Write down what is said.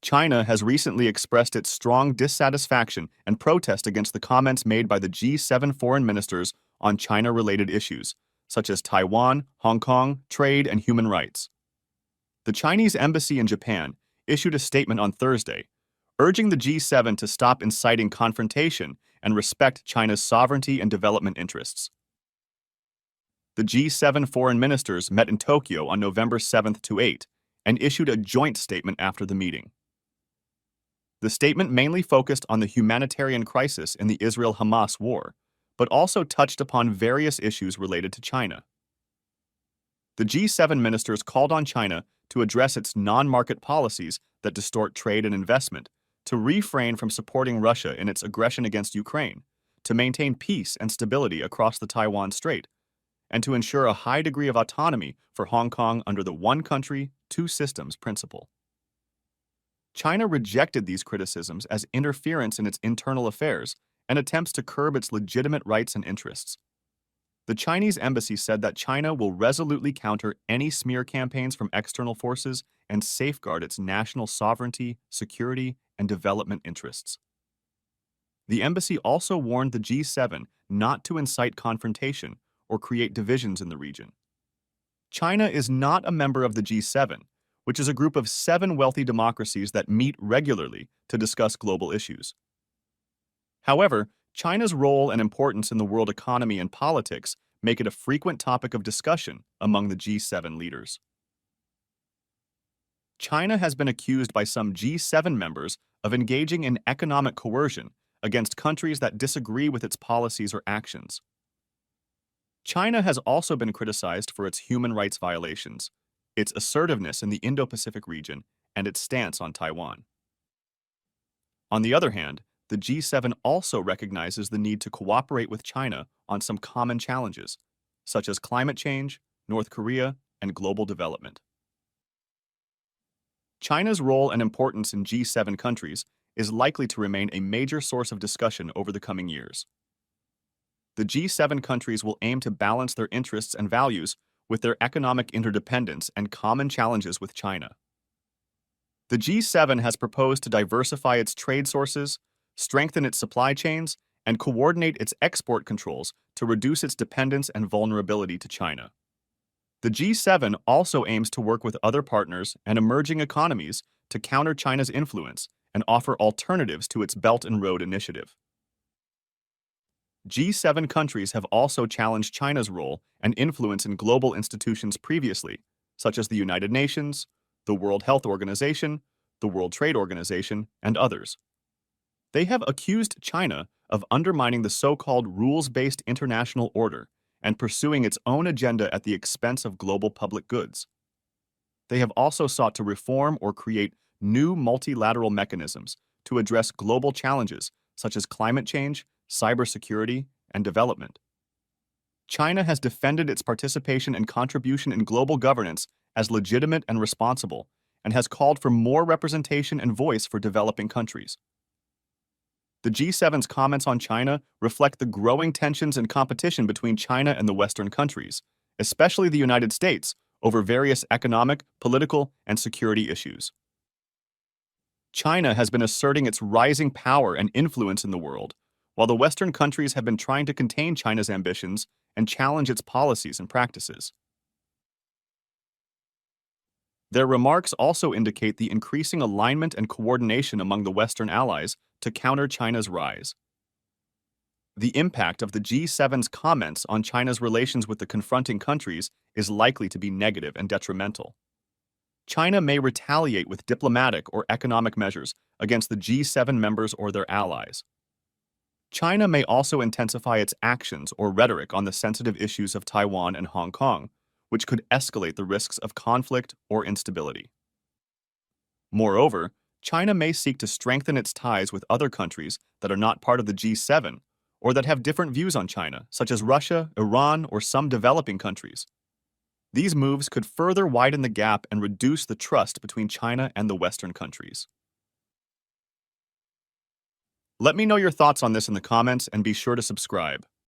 China has recently expressed its strong dissatisfaction and protest against the comments made by the G7 foreign ministers on China-related issues, such as Taiwan, Hong Kong, trade, and human rights. The Chinese embassy in Japan issued a statement on Thursday, urging the G7 to stop inciting confrontation and respect China's sovereignty and development interests. The G7 foreign ministers met in Tokyo on November 7th to 8th and issued a joint statement after the meeting. The statement mainly focused on the humanitarian crisis in the Israel-Hamas war, but also touched upon various issues related to China. The G7 ministers called on China to address its non-market policies that distort trade and investment, to refrain from supporting Russia in its aggression against Ukraine, to maintain peace and stability across the Taiwan Strait, and to ensure a high degree of autonomy for Hong Kong under the one country, two systems principle. China rejected these criticisms as interference in its internal affairs and attempts to curb its legitimate rights and interests. The Chinese embassy said that China will resolutely counter any smear campaigns from external forces and safeguard its national sovereignty, security, and development interests. The embassy also warned the G7 not to incite confrontation or create divisions in the region. China is not a member of the G7, which is a group of 7 wealthy democracies that meet regularly to discuss global issues. However, China's role and importance in the world economy and politics make it a frequent topic of discussion among the G7 leaders. China has been accused by some G7 members of engaging in economic coercion against countries that disagree with its policies or actions. China has also been criticized for its human rights violations, its assertiveness in the Indo-Pacific region, and its stance on Taiwan. On the other hand, the G7 also recognizes the need to cooperate with China on some common challenges, such as climate change, North Korea, and global development. China's role and importance in G7 countries is likely to remain a major source of discussion over the coming years. The G7 countries will aim to balance their interests and values with their economic interdependence and common challenges with China. The G7 has proposed to diversify its trade sources, strengthen its supply chains, and coordinate its export controls to reduce its dependence and vulnerability to China. The G7 also aims to work with other partners and emerging economies to counter China's influence and offer alternatives to its Belt and Road Initiative. G7 countries have also challenged China's role and influence in global institutions previously, such as the United Nations, the World Health Organization, the World Trade Organization, and others. They have accused China of undermining the so-called rules-based international order and pursuing its own agenda at the expense of global public goods. They have also sought to reform or create new multilateral mechanisms to address global challenges such as climate change, cybersecurity, and development. China has defended its participation and contribution in global governance as legitimate and responsible, and has called for more representation and voice for developing countries. The G7's comments on China reflect the growing tensions and competition between China and the Western countries, especially the United States, over various economic, political, and security issues. China has been asserting its rising power and influence in the world, while the Western countries have been trying to contain China's ambitions and challenge its policies and practices. Their remarks also indicate the increasing alignment and coordination among the Western allies to counter China's rise. The impact of the G7's comments on China's relations with the confronting countries is likely to be negative and detrimental. China may retaliate with diplomatic or economic measures against the G7 members or their allies. China may also intensify its actions or rhetoric on the sensitive issues of Taiwan and Hong Kong, which could escalate the risks of conflict or instability. Moreover, China may seek to strengthen its ties with other countries that are not part of the G7 or that have different views on China, such as Russia, Iran, or some developing countries. These moves could further widen the gap and reduce the trust between China and the Western countries. Let me know your thoughts on this in the comments and be sure to subscribe.